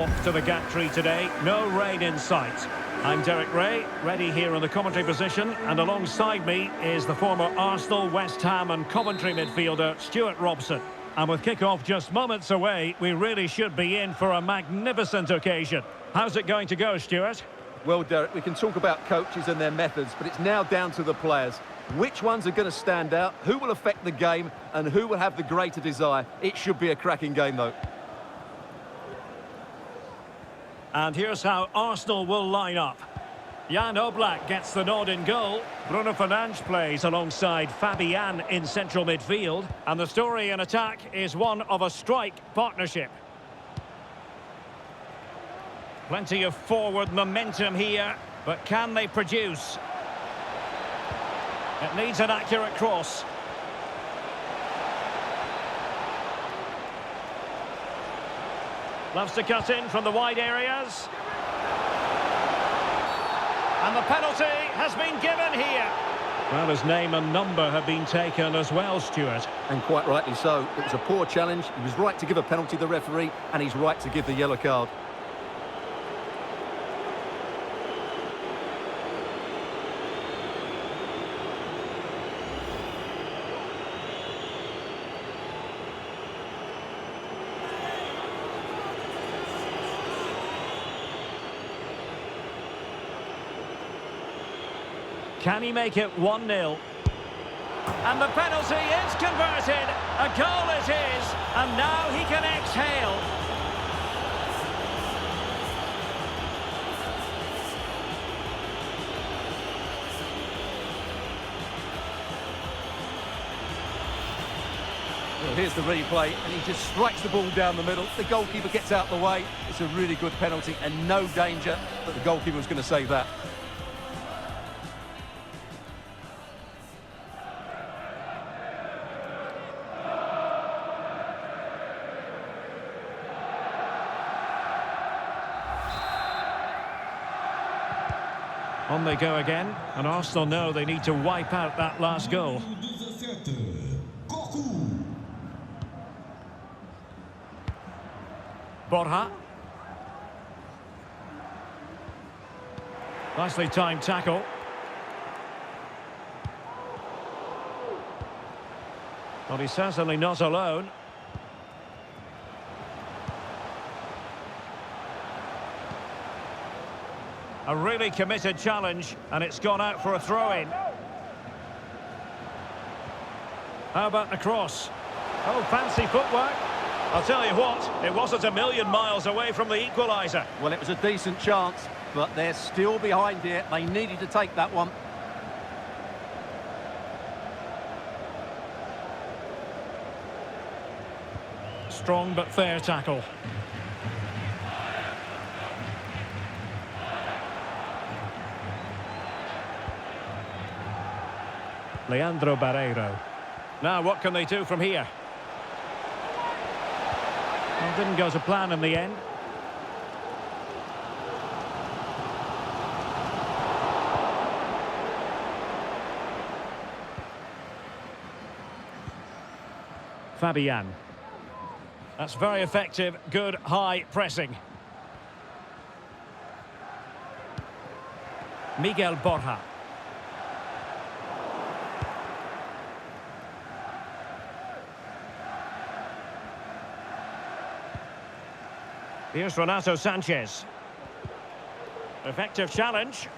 Off to the gantry today, no rain in sight. I'm Derek Ray, ready here in the commentary position, and alongside me is the former Arsenal, West Ham and Coventry midfielder Stuart Robson. And with kick-off just moments away, we really should be in for a magnificent occasion. How's it going to go, Stuart? Well, Derek, we can talk about coaches and their methods, but it's now down to the players. Which ones are going to stand out, who will affect the game, and who will have the greater desire? It should be a cracking game, though. And here's how Arsenal will line up. Jan Oblak gets the nod in goal. Bruno Fernandes plays alongside Fabian in central midfield. And the story in attack is one of a strike partnership. Plenty of forward momentum here, but can they produce? It needs an accurate cross. Loves to cut in from the wide areas. And the penalty has been given here. Well, his name and number have been taken as well, Stuart. And quite rightly so. It was a poor challenge. He was right to give a penalty to the referee, and he's right to give the yellow card. Can he make it 1-0? And the penalty is converted. A goal it is. And now he can exhale. Well, here's the replay, and he just strikes the ball down the middle. The goalkeeper gets out the way. It's a really good penalty and no danger, but the goalkeeper was going to save that. On they go again, and Arsenal know they need to wipe out that last goal. Borja. Nicely timed tackle. Well, he's certainly not alone. A really committed challenge, and it's gone out for a throw-in. How about the cross? Oh, fancy footwork. I'll tell you what, it wasn't a million miles away from the equaliser. Well, it was a decent chance, but they're still behind here. They needed to take that one. Strong but fair tackle. Leandro Barreiro. Now, what can they do from here? Well, didn't go to plan in the end. Fabian. That's very effective, good high pressing. Miguel Borja. Here's Renato Sanchez. Effective challenge.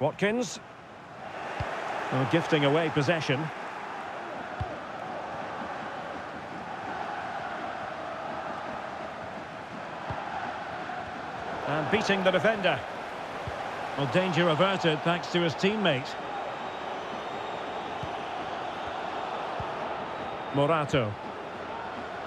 Watkins. Oh, gifting away possession. And beating the defender. Well, danger averted thanks to his teammate. Morato.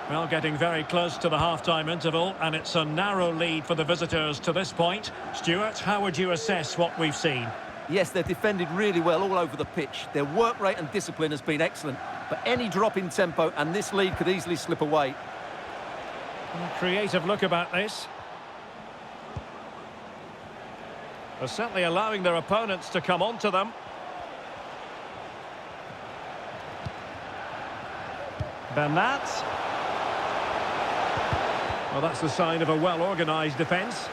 Well, getting very close to the half-time interval, and it's a narrow lead for the visitors to this point. Stuart, how would you assess what we've seen? Yes, they've defended really well all over the pitch. Their work rate and discipline has been excellent. But any drop in tempo and this lead could easily slip away. Creative look about this. They're certainly allowing their opponents to come onto them. Bernat. Well, that's the sign of a well-organised defence.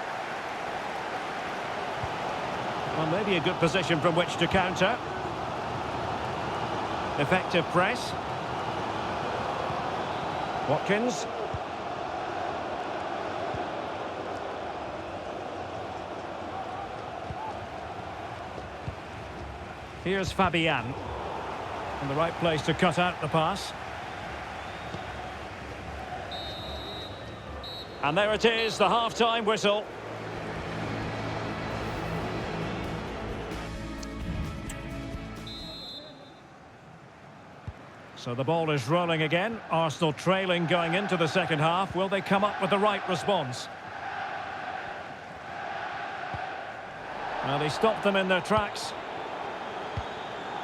Well, maybe a good position from which to counter. Effective press. Watkins. Here's Fabian. In the right place to cut out the pass. And there it is, the half-time whistle. So the ball is rolling again. Arsenal trailing going into the second half. Will they come up with the right response? Well, they stopped them in their tracks.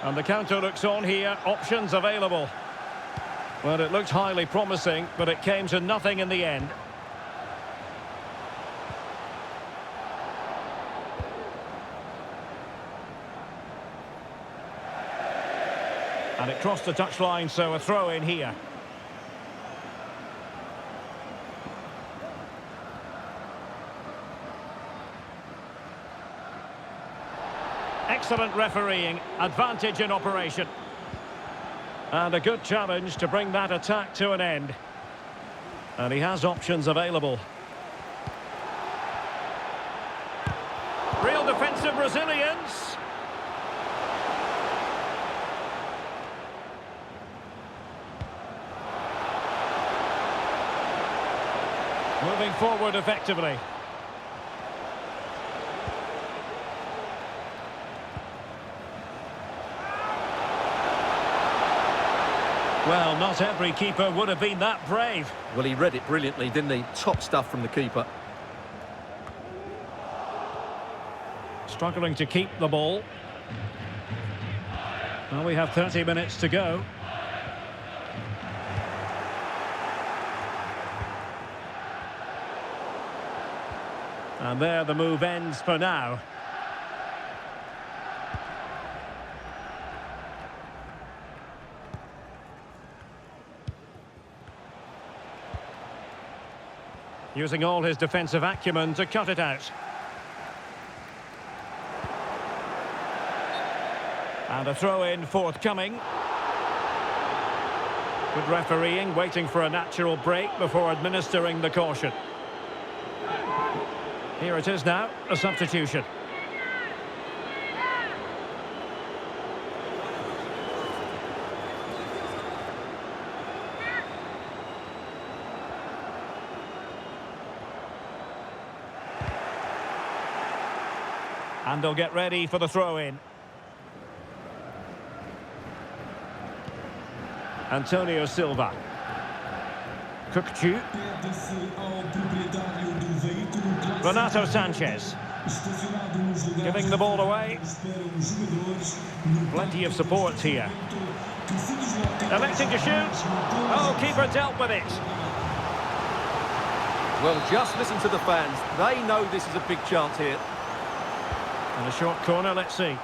And the counter looks on here. Options available. Well, it looked highly promising, but it came to nothing in the end. And it crossed the touchline, so a throw in here. Excellent refereeing, advantage in operation. And a good challenge to bring that attack to an end. And he has options available. Real defensive resilience. Moving forward effectively. Well, not every keeper would have been that brave. Well, he read it brilliantly, didn't he? Top stuff from the keeper. Struggling to keep the ball. Well, we have 30 minutes to go. And there the move ends for now. Using all his defensive acumen to cut it out. And a throw-in forthcoming. Good refereeing, waiting for a natural break before administering the caution. Here it is now, a substitution. And they'll get ready for the throw-in. Antonio Silva. Kukçu. Renato Sanchez. Giving the ball away. Plenty of support here. Electing to shoot. Oh, keeper dealt with it. Well, just listen to the fans. They know this is a big chance here. And a short corner, let's see.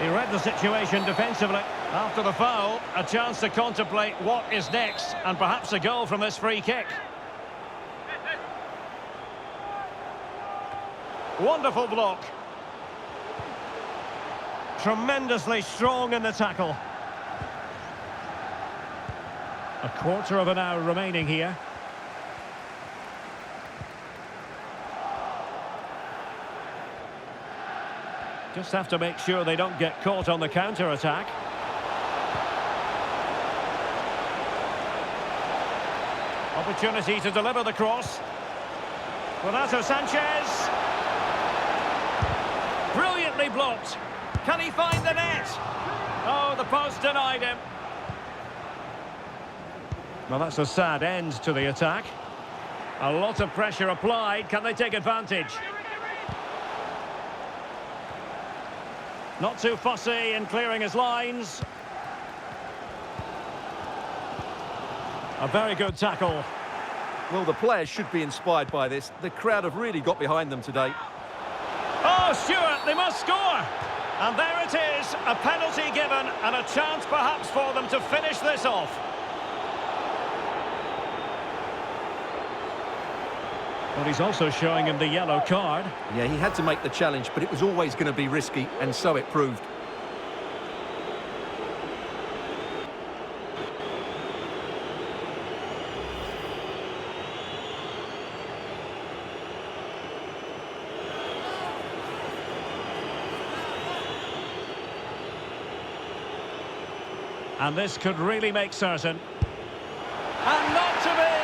He read the situation defensively. After the foul, a chance to contemplate what is next, and perhaps a goal from this free kick. Wonderful block. Tremendously strong in the tackle. A quarter of an hour remaining here. Just have to make sure they don't get caught on the counter-attack. Opportunity to deliver the cross. Renato Sanchez. Brilliantly blocked. Can he find the net? Oh, the post denied him. Well, that's a sad end to the attack. A lot of pressure applied. Can they take advantage? Not too fussy in clearing his lines. A very good tackle. Well, the players should be inspired by this. The crowd have really got behind them today. Oh, Stuart, they must score! And there it is, a penalty given and a chance perhaps for them to finish this off. But he's also showing him the yellow card. Yeah, he had to make the challenge, but it was always going to be risky, and so it proved. And this could really make certain. And not to be!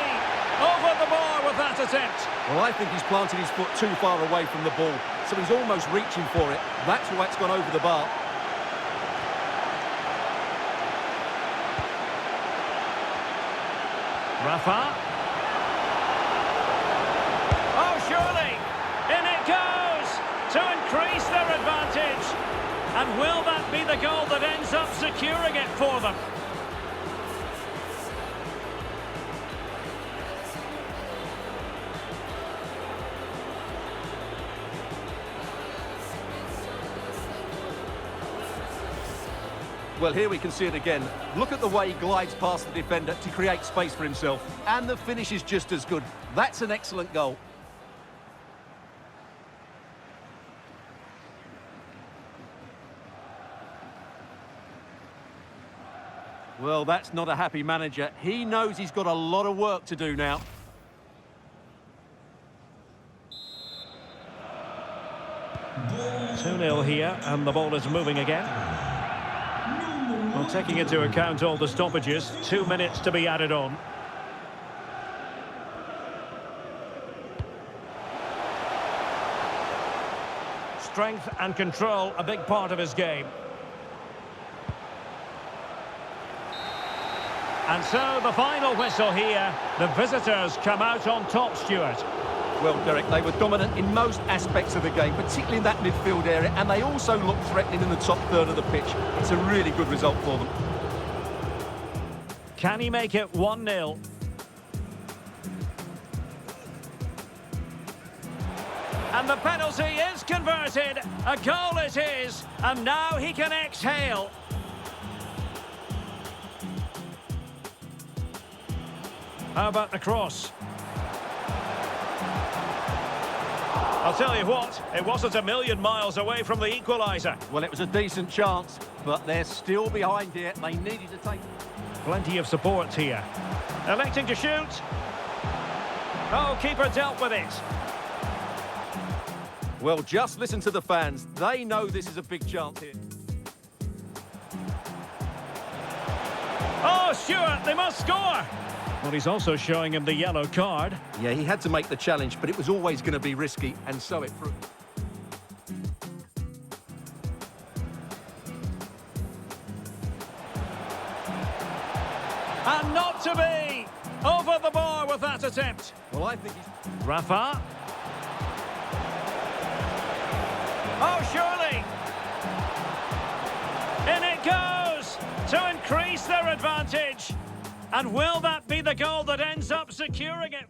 Over the bar with that attempt. Well, I think he's planted his foot too far away from the ball, so he's almost reaching for it. That's why it's gone over the bar. Rafa. Oh, surely! In it goes! To increase their advantage. And will that be the goal that ends up securing it for them? Well, here we can see it again. Look at the way he glides past the defender to create space for himself. And the finish is just as good. That's an excellent goal. Well, that's not a happy manager. He knows he's got a lot of work to do now. Two 2-0 here, and the ball is moving again. Well, taking into account all the stoppages, 2 minutes to be added on. Strength and control, a big part of his game. And so the final whistle here. The visitors come out on top, Stuart. Well, Derek, they were dominant in most aspects of the game, particularly in that midfield area, and they also looked threatening in the top third of the pitch. It's a really good result for them. Can he make it 1-0? And the penalty is converted. A goal it is, and now he can exhale. How about the cross? I'll tell you what, it wasn't a million miles away from the equaliser. Well, it was a decent chance, but they're still behind here. They needed to take... Plenty of support here. Electing to shoot. Oh, keeper dealt with it. Well, just listen to the fans. They know this is a big chance here. Oh, Stuart, they must score! Well, he's also showing him the yellow card. Yeah, he had to make the challenge, but it was always going to be risky, and so it proved. And not to be! Over the bar with that attempt. Well, I think he's... Rafa. Oh, surely! In it goes! To increase their advantage. And will that be the goal that ends up securing it?